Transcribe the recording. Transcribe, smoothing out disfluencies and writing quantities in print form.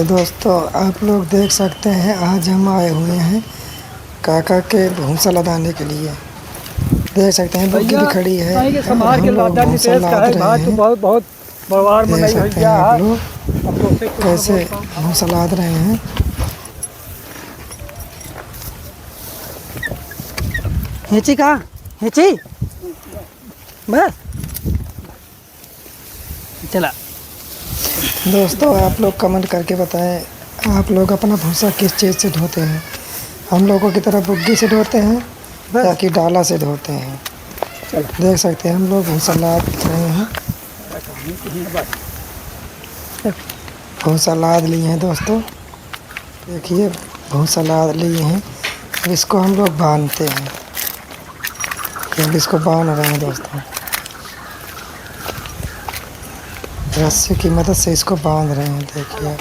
तो दोस्तों आप लोग देख सकते हैं आज हम आए हुए हैं काका के भूसा लदाने के लिए। देख सकते हैं बुग्गी भी खड़ी है और हम लोग भूसा लाद रहे हैं। देख सकते हैं आप लोग कैसे भूसा लाद रहे हैं। हिची कहाँ हिची बस चला। दोस्तों आप लोग कमेंट करके बताएं आप लोग अपना भूसा किस चीज़ से ढोते हैं। हम लोगों की तरह बुग्गी से ढोते हैं या कि डाला से ढोते हैं। देख सकते हैं हम लोग भूसा लाद रहे हैं। भूसा लाद लिए हैं दोस्तों, देखिए भूसा लाद लिए हैं। अब इसको हम लोग बांधते हैं, क्योंकि इसको बांध रहे हैं दोस्तों। रस्सी की मदद से इसको बांध रहे हैं, देखिए।